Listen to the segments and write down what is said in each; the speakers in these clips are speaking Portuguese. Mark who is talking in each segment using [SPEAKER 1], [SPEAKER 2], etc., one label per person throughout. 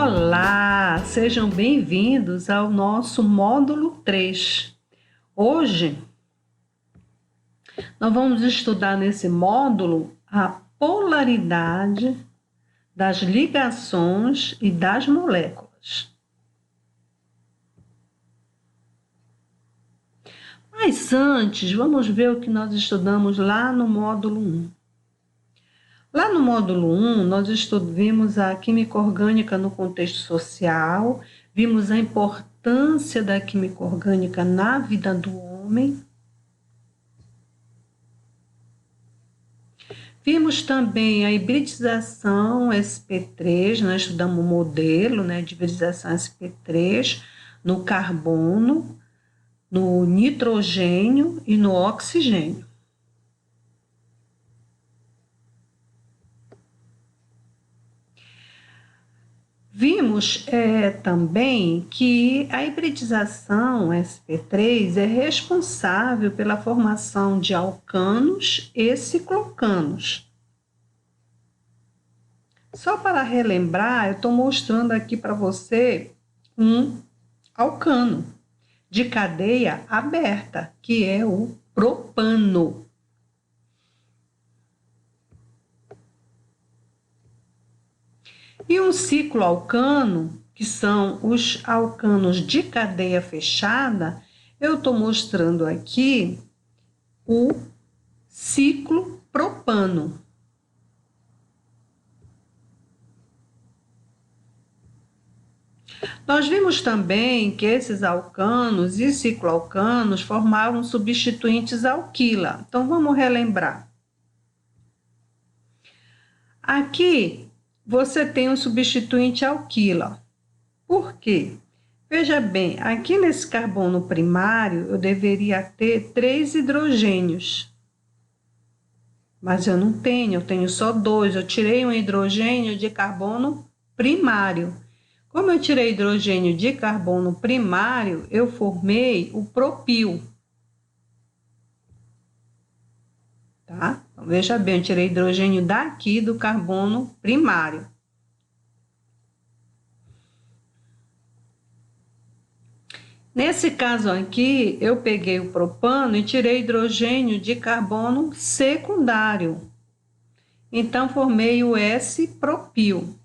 [SPEAKER 1] Olá, sejam bem-vindos ao nosso módulo 3. Hoje, nós vamos estudar nesse módulo a polaridade das ligações e das moléculas. Mas antes, vamos ver o que nós estudamos lá no módulo 1. Lá no módulo 1, nós vimos a química orgânica no contexto social, vimos a importância da química orgânica na vida do homem. Vimos também a hibridização sp3, nós estudamos o modelo de hibridização sp3 no carbono, no nitrogênio e no oxigênio. Vimos também que a hibridização sp3 é responsável pela formação de alcanos e ciclocanos. Só para relembrar, eu estou mostrando aqui para você um alcano de cadeia aberta, que é o propano. E um cicloalcano, que são os alcanos de cadeia fechada, eu estou mostrando aqui o ciclopropano. Nós vimos também que esses alcanos e cicloalcanos formavam substituintes alquila. Então, vamos relembrar. Aqui, você tem um substituinte alquila. Por quê? Veja bem, aqui nesse carbono primário, eu deveria ter 3 hidrogênios. Mas eu não tenho, eu tenho só 2. Eu tirei um hidrogênio de carbono primário. Como eu tirei hidrogênio de carbono primário, eu formei o propil. Tá? Então, veja bem, eu tirei hidrogênio daqui do carbono primário. Nesse caso aqui, eu peguei o propano e tirei hidrogênio de carbono secundário. Então, formei o S-propil.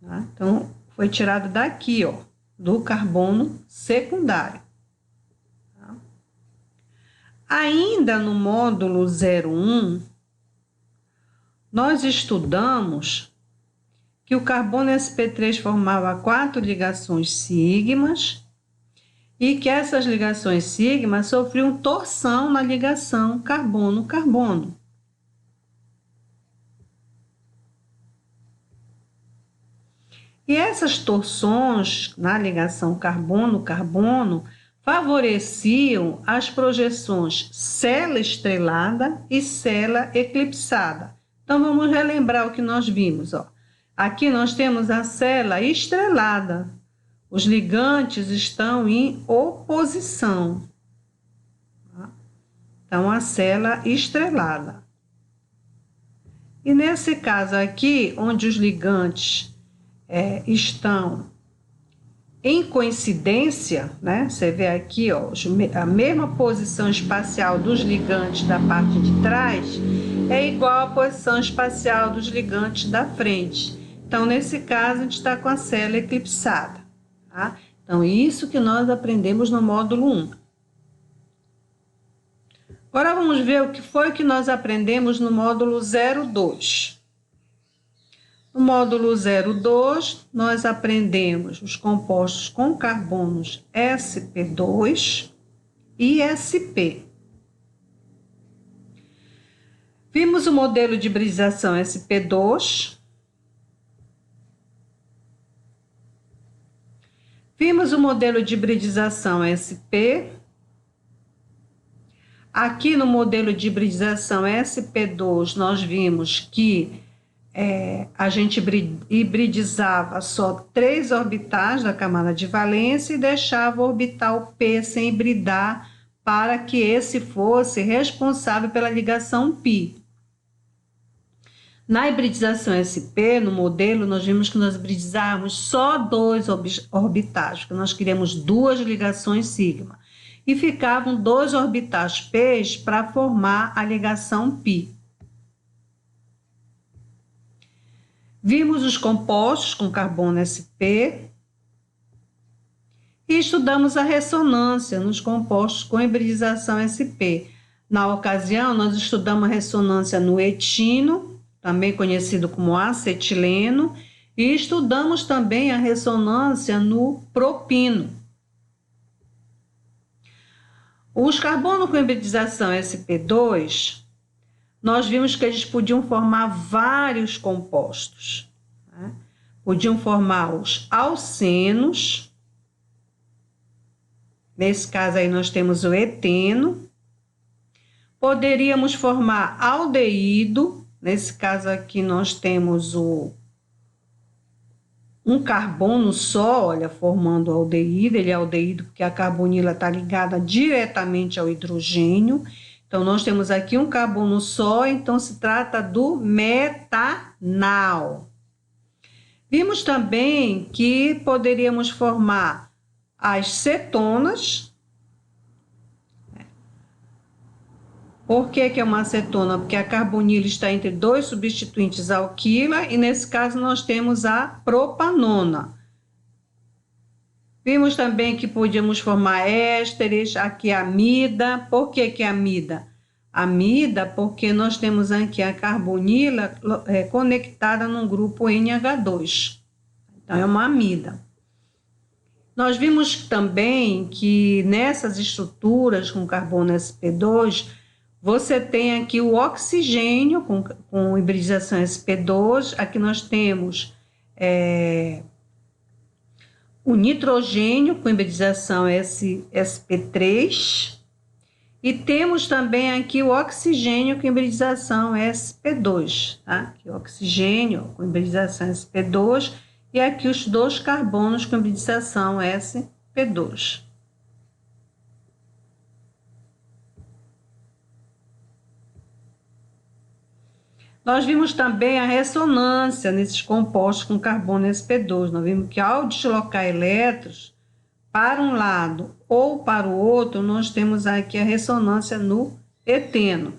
[SPEAKER 1] Tá? Então, foi tirado daqui, ó, do carbono secundário. Ainda no módulo 01, nós estudamos que o carbono sp3 formava 4 ligações sigmas e que essas ligações sigma sofriam torção na ligação carbono-carbono. E essas torções na ligação carbono-carbono favoreciam as projeções célula estrelada e célula eclipsada. Então, vamos relembrar o que nós vimos. Ó. Aqui nós temos a célula estrelada. Os ligantes estão em oposição. Então, a célula estrelada. E nesse caso aqui, onde os ligantes estão em coincidência, você vê aqui, ó, a mesma posição espacial dos ligantes da parte de trás é igual à posição espacial dos ligantes da frente. Então, nesse caso, a gente está com a célula eclipsada. Tá? Então, isso que nós aprendemos no módulo 1. Agora, vamos ver o que foi que nós aprendemos no módulo 02. No módulo 02, nós aprendemos os compostos com carbonos sp2 e sp. Vimos o modelo de hibridização sp2. Vimos o modelo de hibridização sp. Aqui no modelo de hibridização sp2, nós vimos que a gente hibridizava só 3 orbitais da camada de valência e deixava o orbital P sem hibridar para que esse fosse responsável pela ligação π. Na hibridização sp, no modelo, nós vimos que nós hibridizávamos só 2 orbitais, porque nós queríamos 2 ligações sigma. E ficavam 2 orbitais p para formar a ligação π. Vimos os compostos com carbono sp e estudamos a ressonância nos compostos com hibridização sp. Na ocasião, nós estudamos a ressonância no etino, também conhecido como acetileno, e estudamos também a ressonância no propino. Os carbonos com hibridização sp2, nós vimos que eles podiam formar vários compostos, né? Podiam formar os alcenos, nesse caso aí nós temos o eteno, poderíamos formar aldeído, nesse caso aqui nós temos um carbono só, olha, formando o aldeído. Ele é aldeído porque a carbonila está ligada diretamente ao hidrogênio. Então, nós temos aqui um carbono só, então se trata do metanal. Vimos também que poderíamos formar as cetonas. Por que é uma acetona? Porque a carbonila está entre 2 substituintes alquila e nesse caso nós temos a propanona. Vimos também que podíamos formar ésteres, aqui amida. Por que amida? Amida porque nós temos aqui a carbonila conectada num grupo NH2. Então é uma amida. Nós vimos também que nessas estruturas com carbono sp2, você tem aqui o oxigênio com hibridização sp2, aqui nós temos o nitrogênio com hibridização sp3 e temos também aqui o oxigênio com hibridização sp2, tá? Aqui o oxigênio com hibridização sp2 e aqui os 2 carbonos com hibridização sp2. Nós vimos também a ressonância nesses compostos com carbono sp2. Nós vimos que ao deslocar elétrons para um lado ou para o outro, nós temos aqui a ressonância no eteno.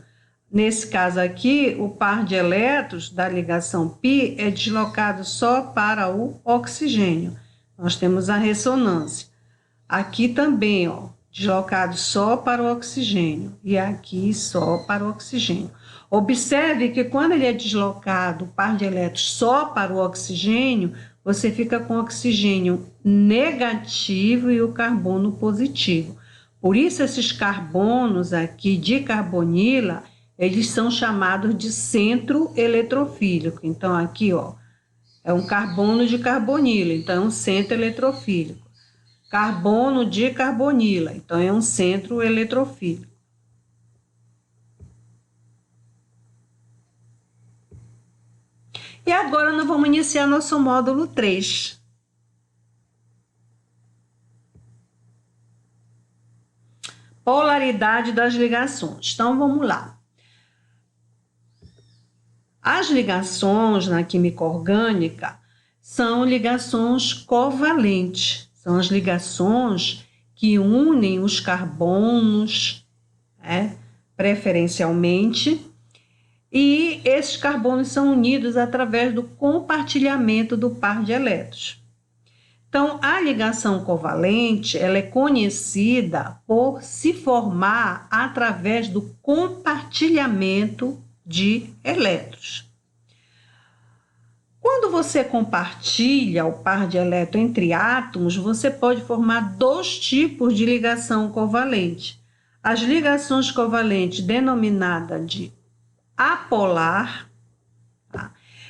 [SPEAKER 1] Nesse caso aqui, o par de elétrons da ligação π é deslocado só para o oxigênio. Nós temos a ressonância. Aqui também, ó, deslocado só para o oxigênio e aqui só para o oxigênio. Observe que quando ele é deslocado, o par de elétrons só para o oxigênio, você fica com o oxigênio negativo e o carbono positivo. Por isso, esses carbonos aqui de carbonila, eles são chamados de centro eletrofílico. Então, aqui, ó, é um carbono de carbonila, então é um centro eletrofílico. Carbono de carbonila, então é um centro eletrofílico. E agora nós vamos iniciar nosso módulo 3. Polaridade das ligações. Então, vamos lá. As ligações na química orgânica são ligações covalentes. São as ligações que unem os carbonos, preferencialmente, e esses carbonos são unidos através do compartilhamento do par de elétrons. Então, a ligação covalente, ela é conhecida por se formar através do compartilhamento de elétrons. Quando você compartilha o par de elétrons entre átomos, você pode formar 2 tipos de ligação covalente. As ligações covalentes denominadas de apolar.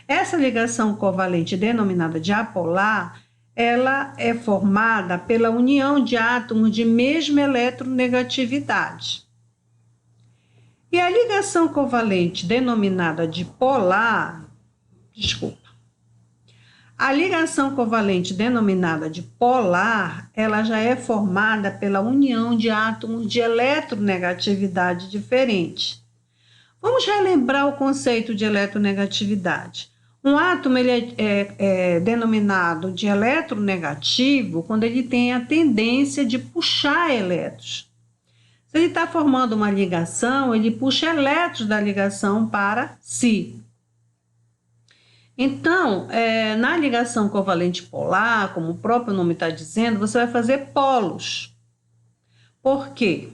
[SPEAKER 1] Essa ligação covalente denominada de apolar, ela é formada pela união de átomos de mesma eletronegatividade. E a ligação covalente denominada de polar, a ligação covalente denominada de polar, ela já é formada pela união de átomos de eletronegatividade diferente. Vamos relembrar o conceito de eletronegatividade. Um átomo ele é denominado de eletronegativo quando ele tem a tendência de puxar elétrons. Se ele está formando uma ligação, ele puxa elétrons da ligação para si. Então, na ligação covalente polar, como o próprio nome está dizendo, você vai fazer polos. Por quê?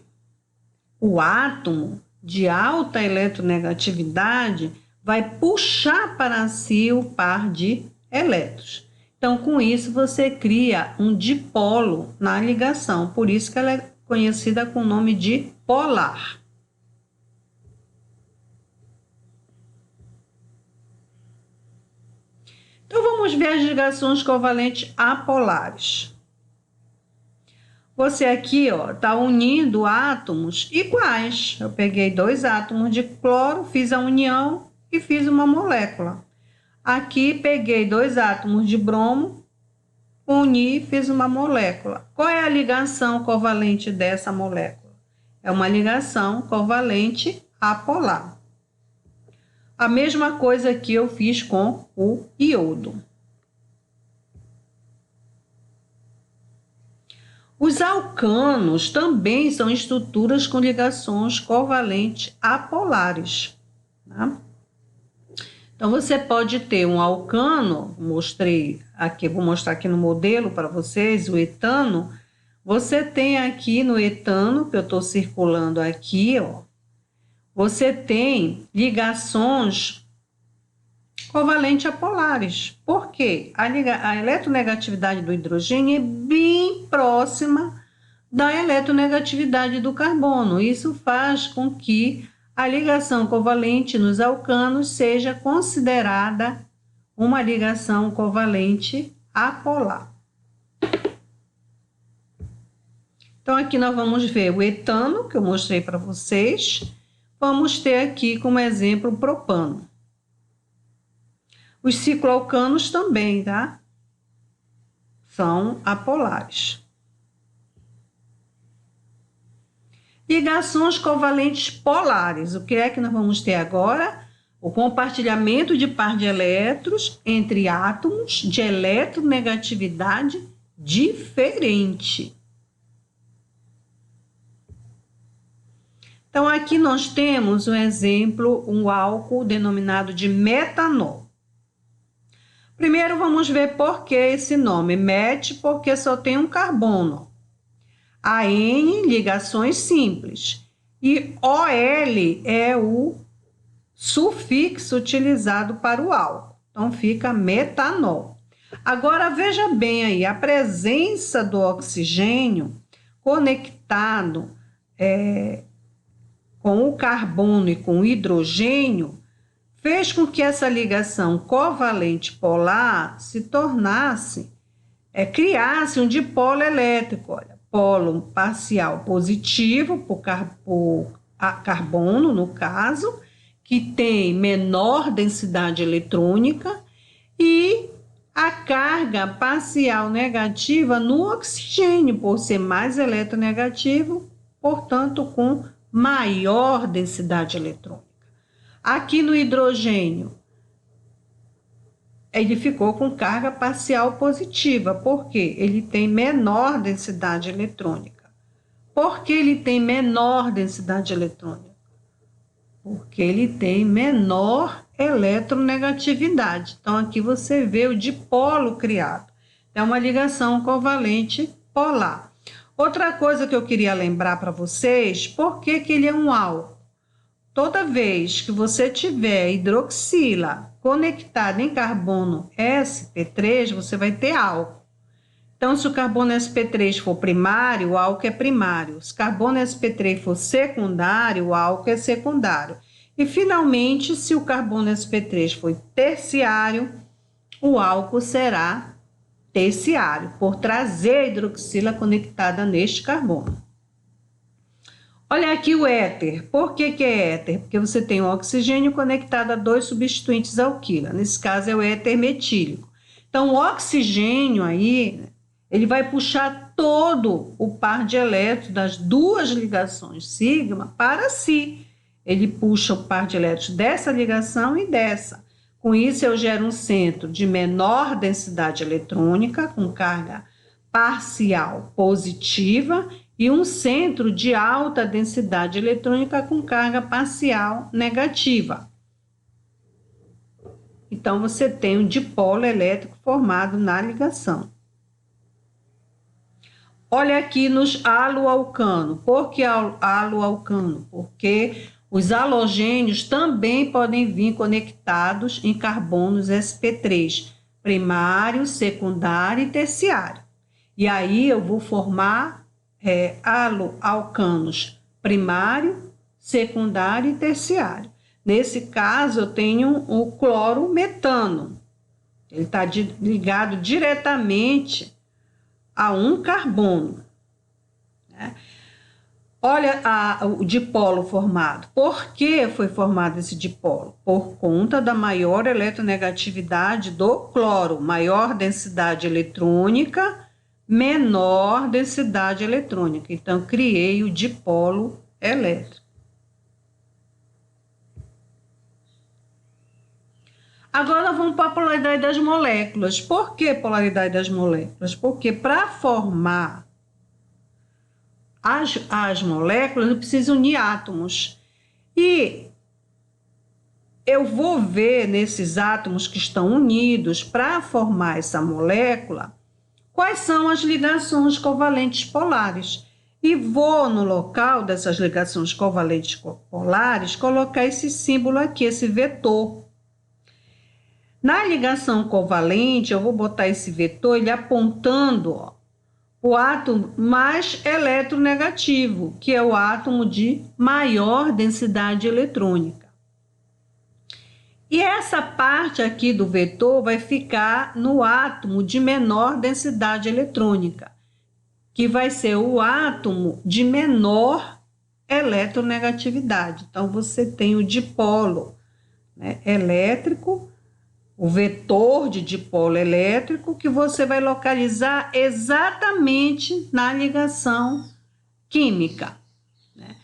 [SPEAKER 1] O átomo de alta eletronegatividade vai puxar para si o par de elétrons. Então, com isso, você cria um dipolo na ligação, por isso que ela é conhecida com o nome de polar. Então, vamos ver as ligações covalentes apolares. Você aqui está unindo átomos iguais. Eu peguei 2 átomos de cloro, fiz a união e fiz uma molécula. Aqui peguei 2 átomos de bromo, uni e fiz uma molécula. Qual é a ligação covalente dessa molécula? É uma ligação covalente apolar. A mesma coisa que eu fiz com o iodo. Os alcanos também são estruturas com ligações covalentes apolares. Tá? Então, você pode ter um alcano, vou mostrar aqui no modelo para vocês, o etano. Você tem aqui no etano, que eu estou circulando aqui, você tem ligações covalentes apolares. Por quê? A eletronegatividade do hidrogênio é bem próxima da eletronegatividade do carbono. Isso faz com que a ligação covalente nos alcanos seja considerada uma ligação covalente apolar. Então, aqui nós vamos ver o etano, que eu mostrei para vocês. Vamos ter aqui como exemplo o propano. Os cicloalcanos também, tá? São apolares. Ligações covalentes polares. O que é que nós vamos ter agora? O compartilhamento de par de elétrons entre átomos de eletronegatividade diferente. Então, aqui nós temos um exemplo, um álcool denominado de metanol. Primeiro, vamos ver por que esse nome. Met, porque só tem um carbono. AN, ligações simples. E OL é o sufixo utilizado para o álcool. Então, fica metanol. Agora, veja bem aí, a presença do oxigênio conectado com o carbono e com o hidrogênio fez com que essa ligação covalente polar se tornasse, criasse um dipolo elétrico. Olha, polo parcial positivo por carbono, no caso, que tem menor densidade eletrônica, e a carga parcial negativa no oxigênio, por ser mais eletronegativo, portanto, com maior densidade eletrônica. Aqui no hidrogênio, ele ficou com carga parcial positiva, porque ele tem menor densidade eletrônica. Por que ele tem menor densidade eletrônica? Porque ele tem menor eletronegatividade. Então, aqui você vê o dipolo criado. É uma ligação covalente polar. Outra coisa que eu queria lembrar para vocês, por que ele é um álcool? Toda vez que você tiver hidroxila conectada em carbono sp3, você vai ter álcool. Então, se o carbono sp3 for primário, o álcool é primário. Se o carbono sp3 for secundário, o álcool é secundário. E, finalmente, se o carbono sp3 for terciário, o álcool será terciário, por trazer a hidroxila conectada neste carbono. Olha aqui o éter. Por que é éter? Porque você tem o oxigênio conectado a 2 substituintes alquila. Nesse caso é o éter metílico. Então, o oxigênio aí, ele vai puxar todo o par de elétrons das duas ligações sigma para si. ele puxa o par de elétrons dessa ligação e dessa. Com isso, eu gero um centro de menor densidade eletrônica, com carga parcial positiva, e um centro de alta densidade eletrônica com carga parcial negativa. Então, você tem um dipolo elétrico formado na ligação. Olha aqui nos haloalcano. Por que haloalcano? Porque os halogênios também podem vir conectados em carbonos sp3, primário, secundário e terciário. E aí eu vou formar haloalcanos primário, secundário e terciário. Nesse caso, eu tenho o clorometano. Ele está ligado diretamente a um carbono, né? Olha o dipolo formado. Por que foi formado esse dipolo? Por conta da maior eletronegatividade do cloro, maior densidade eletrônica, menor densidade eletrônica. Então, criei o dipolo elétrico. Agora vamos para a polaridade das moléculas. Por que polaridade das moléculas? Porque para formar as moléculas, eu preciso unir átomos. E eu vou ver nesses átomos que estão unidos para formar essa molécula quais são as ligações covalentes polares. E vou, no local dessas ligações covalentes polares, colocar esse símbolo aqui, esse vetor. Na ligação covalente, eu vou botar esse vetor, ele apontando o átomo mais eletronegativo, que é o átomo de maior densidade eletrônica. E essa parte aqui do vetor vai ficar no átomo de menor densidade eletrônica, que vai ser o átomo de menor eletronegatividade. Então, você tem o dipolo, né, elétrico, o vetor de dipolo elétrico, que você vai localizar exatamente na ligação química, né?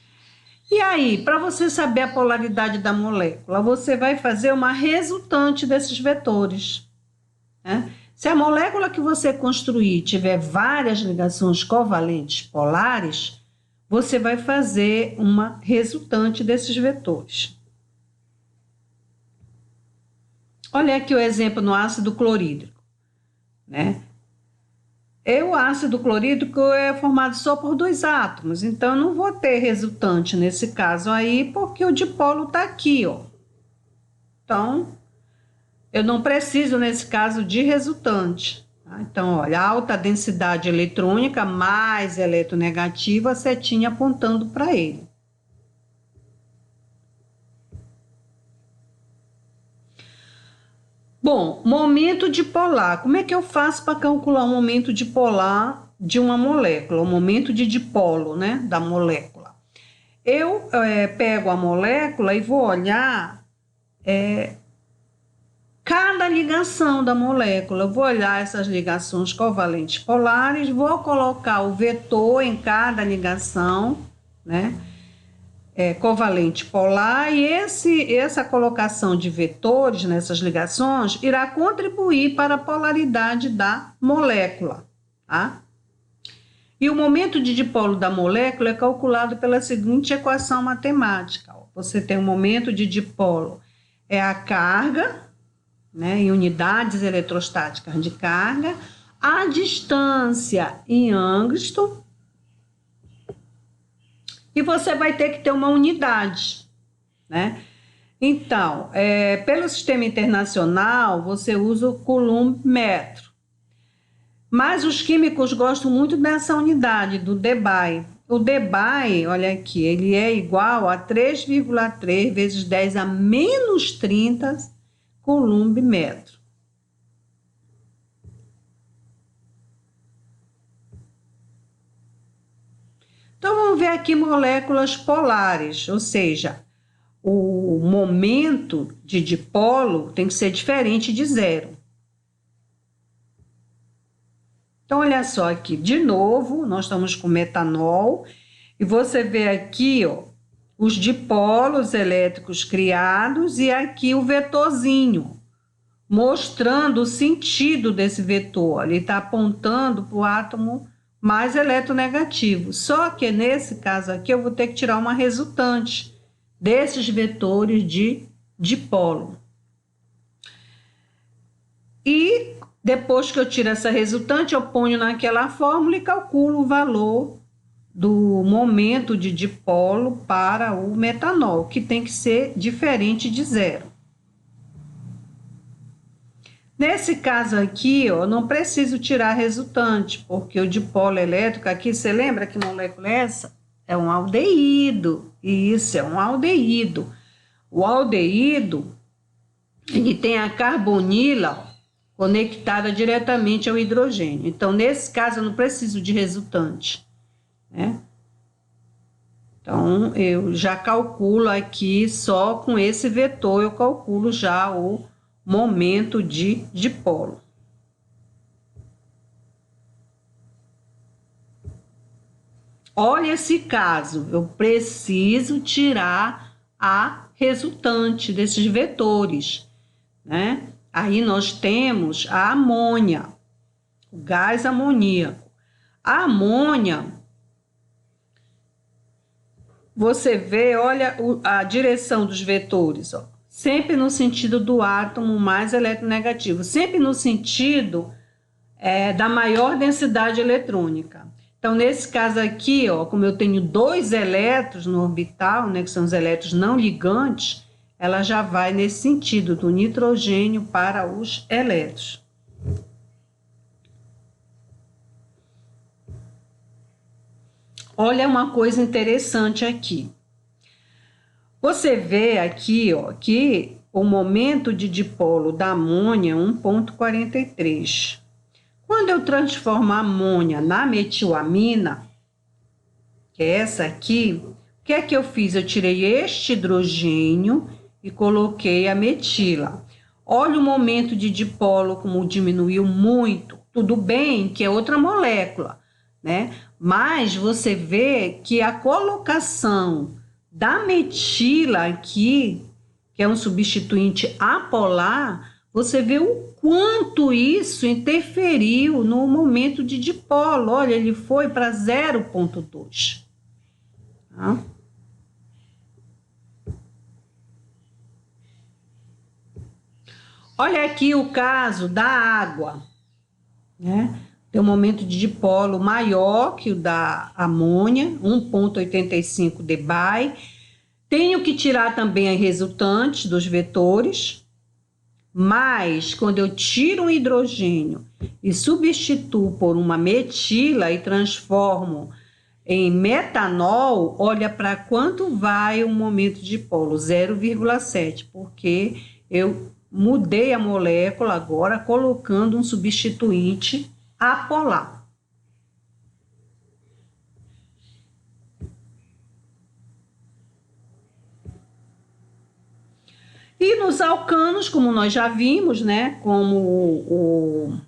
[SPEAKER 1] E aí, para você saber a polaridade da molécula, você vai fazer uma resultante desses vetores, né? Se a molécula que você construir tiver várias ligações covalentes polares, você vai fazer uma resultante desses vetores. Olha aqui o exemplo no ácido clorídrico, né? O ácido clorídrico é formado só por 2 átomos, então eu não vou ter resultante nesse caso aí, porque o dipolo está aqui, ó. Então, eu não preciso, nesse caso, de resultante, tá? Então, olha, alta densidade eletrônica mais eletronegativa, a setinha apontando para ele. Bom, momento dipolar. Como é que eu faço para calcular o momento dipolar de uma molécula? O momento de dipolo, né, da molécula. Eu pego a molécula e vou olhar cada ligação da molécula. Eu vou olhar essas ligações covalentes polares, vou colocar o vetor em cada ligação, né? Covalente polar, e essa colocação de vetores nessas ligações irá contribuir para a polaridade da molécula, tá? E o momento de dipolo da molécula é calculado pela seguinte equação matemática. Você tem o momento de dipolo, é a carga, né, em unidades eletrostáticas de carga, a distância em Angstrom, e você vai ter que ter uma unidade, né? Então, pelo sistema internacional, você usa o Coulomb-metro. Mas os químicos gostam muito dessa unidade, do Debye. O Debye, olha aqui, ele é igual a 3,3 vezes 10 a menos 30 Coulomb-metro. Então, vamos ver aqui moléculas polares, ou seja, o momento de dipolo tem que ser diferente de 0. Então, olha só aqui, de novo, nós estamos com metanol, e você vê aqui, ó, os dipolos elétricos criados e aqui o vetorzinho, mostrando o sentido desse vetor. Ele está apontando para o átomo mais eletronegativo. Só que nesse caso aqui eu vou ter que tirar uma resultante desses vetores de dipolo. E depois que eu tiro essa resultante, eu ponho naquela fórmula e calculo o valor do momento de dipolo para o metanol, que tem que ser diferente de zero. Nesse caso aqui, ó, não preciso tirar a resultante, porque o dipolo elétrico aqui, você lembra que molécula é essa? É um aldeído. Isso, é um aldeído. O aldeído, ele tem a carbonila conectada diretamente ao hidrogênio. Então, nesse caso, eu não preciso de resultante, né? Então, eu já calculo aqui, só com esse vetor, eu calculo já o momento de dipolo. Olha esse caso, eu preciso tirar a resultante desses vetores, né? Aí nós temos a amônia, o gás amoníaco. A amônia, você vê, olha a direção dos vetores, ó, sempre no sentido do átomo mais eletronegativo, sempre no sentido da maior densidade eletrônica. Então, nesse caso aqui, ó, como eu tenho 2 elétrons no orbital, né, que são os elétrons não ligantes, ela já vai nesse sentido, do nitrogênio para os elétrons. Olha uma coisa interessante aqui. Você vê aqui, ó, que o momento de dipolo da amônia é 1,43. Quando eu transformo a amônia na metilamina, que é essa aqui, o que é que eu fiz? Eu tirei este hidrogênio e coloquei a metila. Olha o momento de dipolo como diminuiu muito. Tudo bem que é outra molécula, né? Mas você vê que a colocação da metila aqui, que é um substituinte apolar, você vê o quanto isso interferiu no momento de dipolo. Olha, ele foi para 0,2. Tá? Olha aqui o caso da água, né? Tem um momento de dipolo maior que o da amônia, 1,85 dBi. Tenho que tirar também as resultantes dos vetores, mas quando eu tiro um hidrogênio e substituo por uma metila e transformo em metanol, olha para quanto vai o momento de dipolo, 0,7, porque eu mudei a molécula agora colocando um substituinte apolar. E nos alcanos, como nós já vimos, né, como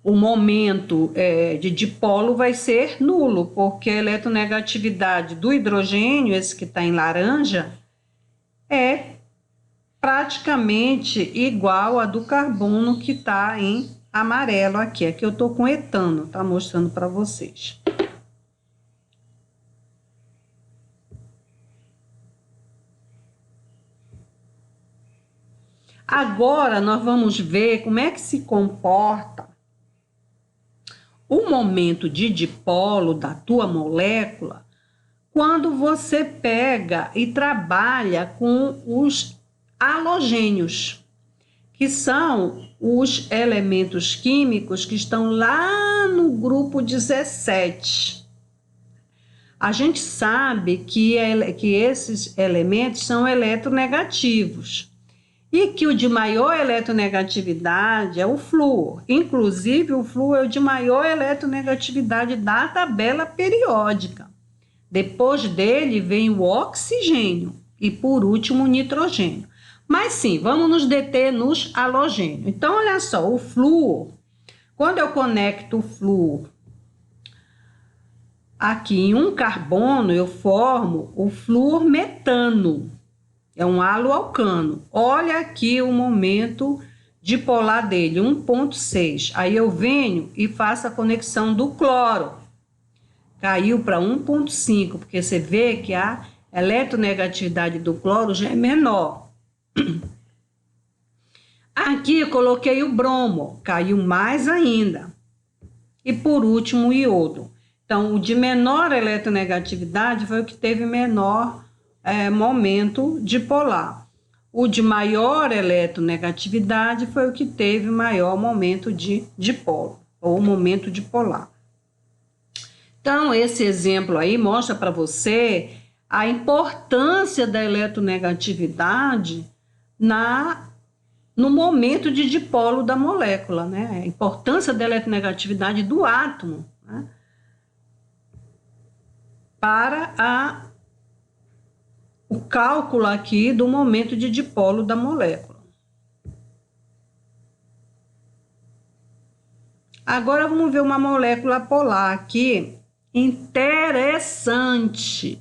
[SPEAKER 1] o momento de dipolo vai ser nulo, porque a eletronegatividade do hidrogênio, esse que está em laranja, é praticamente igual a do carbono que está em amarelo aqui. Aqui eu estou com etano, tá mostrando para vocês. Agora nós vamos ver como é que se comporta o momento de dipolo da tua molécula quando você pega e trabalha com os halogênios, que são os elementos químicos que estão lá no grupo 17. A gente sabe que esses elementos são eletronegativos e que o de maior eletronegatividade é o flúor. Inclusive, o flúor é o de maior eletronegatividade da tabela periódica. Depois dele vem o oxigênio e, por último, o nitrogênio. Mas sim, vamos nos deter nos halogênios. Então, olha só, o flúor, quando eu conecto o flúor Aqui em um carbono eu formo o fluormetano, é um haloalcano. Olha aqui o momento dipolar dele, 1,6. Aí eu venho e faço a conexão do cloro. Caiu para 1,5, porque você vê que a eletronegatividade do cloro já é menor. Aqui eu coloquei o bromo, caiu mais ainda. E por último o iodo. Então, o de menor eletronegatividade foi o que teve menor momento dipolar. O de maior eletronegatividade foi o que teve maior momento de dipolo, ou momento dipolar. Então, esse exemplo aí mostra para você a importância da eletronegatividade no momento de dipolo da molécula, né? A importância da eletronegatividade do átomo, né? Para o cálculo aqui do momento de dipolo da molécula. Agora vamos ver uma molécula polar aqui, interessante.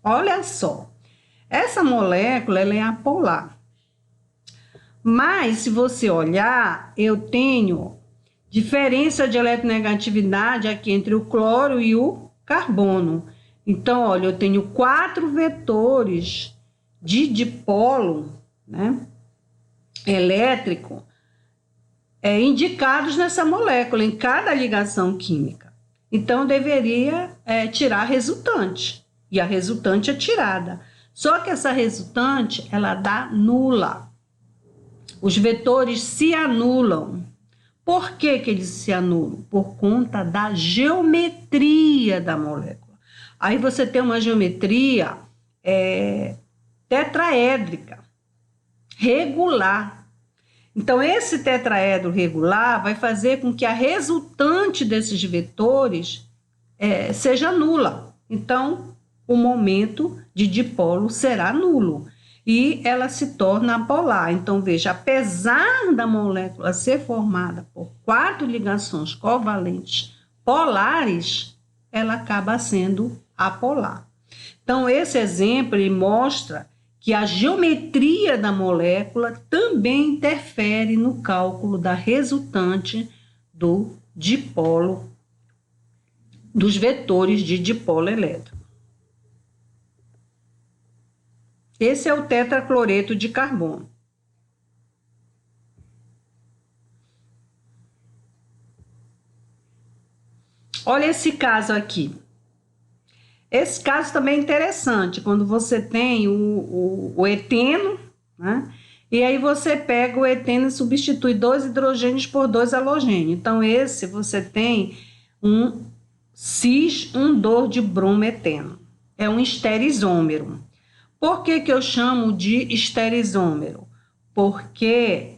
[SPEAKER 1] Olha só, essa molécula ela é apolar. Mas se você olhar, eu tenho diferença de eletronegatividade aqui entre o cloro e o carbono. Então, olha, eu tenho 4 vetores de dipolo, né, elétrico indicados nessa molécula, em cada ligação química. Então, eu deveria tirar a resultante, e a resultante é tirada. Só que essa resultante, ela dá nula. Os vetores se anulam. Por que que eles se anulam? Por conta da geometria da molécula. Aí você tem uma geometria tetraédrica, regular. Então, esse tetraedro regular vai fazer com que a resultante desses vetores seja nula. Então, o momento de dipolo será nulo e ela se torna apolar. Então, veja, apesar da molécula ser formada por 4 ligações covalentes polares, ela acaba sendo apolar. Então, esse exemplo ele mostra que a geometria da molécula também interfere no cálculo da resultante do dipolo, dos vetores de dipolo elétrico. Esse é o tetracloreto de carbono. Olha esse caso aqui. Esse caso também é interessante, quando você tem o eteno, né? E aí você pega o eteno e substitui 2 hidrogênios por 2 halogênios. Então, esse você tem um cis-1,2 de brometeno. É um esterisômero. Por que que eu chamo de esterisômero? Porque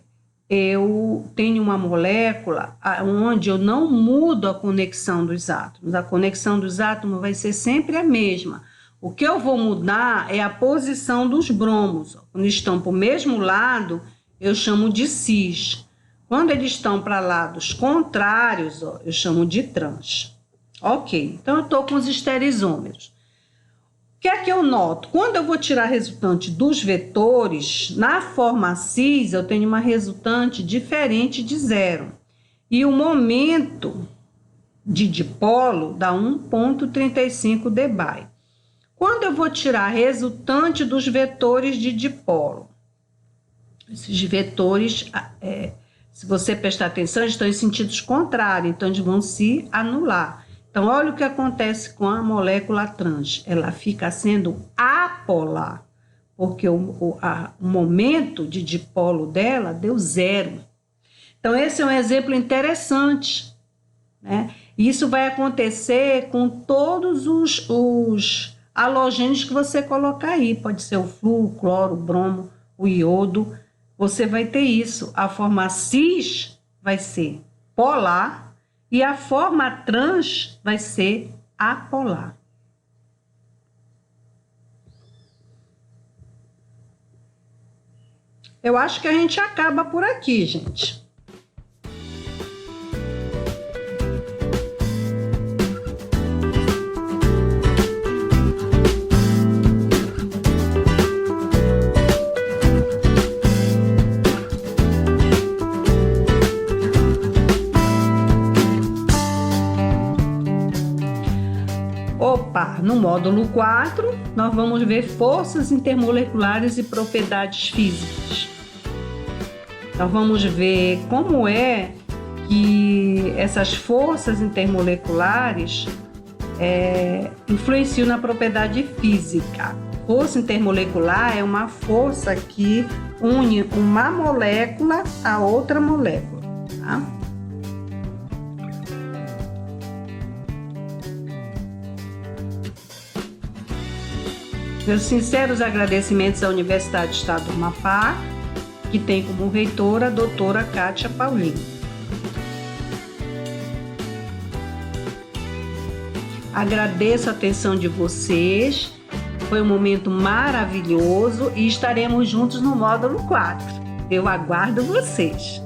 [SPEAKER 1] eu tenho uma molécula onde eu não mudo a conexão dos átomos. A conexão dos átomos vai ser sempre a mesma. O que eu vou mudar é a posição dos bromos. Quando estão para o mesmo lado, eu chamo de cis. Quando eles estão para lados contrários, eu chamo de trans. Ok, então eu estou com os esterisômeros. O que é que eu noto? Quando eu vou tirar a resultante dos vetores, na forma cis, eu tenho uma resultante diferente de 0. E o momento de dipolo dá 1,35 dBi. Quando eu vou tirar a resultante dos vetores de dipolo, esses vetores, se você prestar atenção, estão em sentidos contrários, então eles vão se anular. Então, olha o que acontece com a molécula trans. Ela fica sendo apolar, porque o momento de dipolo dela deu 0. Então, esse é um exemplo interessante, né? Isso vai acontecer com todos os halogênios que você colocar aí. Pode ser o flúor, o cloro, o bromo, o iodo. Você vai ter isso. A forma cis vai ser polar e a forma trans vai ser apolar. Eu acho que a gente acaba por aqui, gente. Tá, no módulo 4, nós vamos ver forças intermoleculares e propriedades físicas. Nós vamos ver como é que essas forças intermoleculares influenciam na propriedade física. Força intermolecular é uma força que une uma molécula a outra molécula, tá? Meus sinceros agradecimentos à Universidade do Estado do Amapá, que tem como reitora a doutora Kátia Paulino. Agradeço a atenção de vocês, foi um momento maravilhoso e estaremos juntos no módulo 4. Eu aguardo vocês.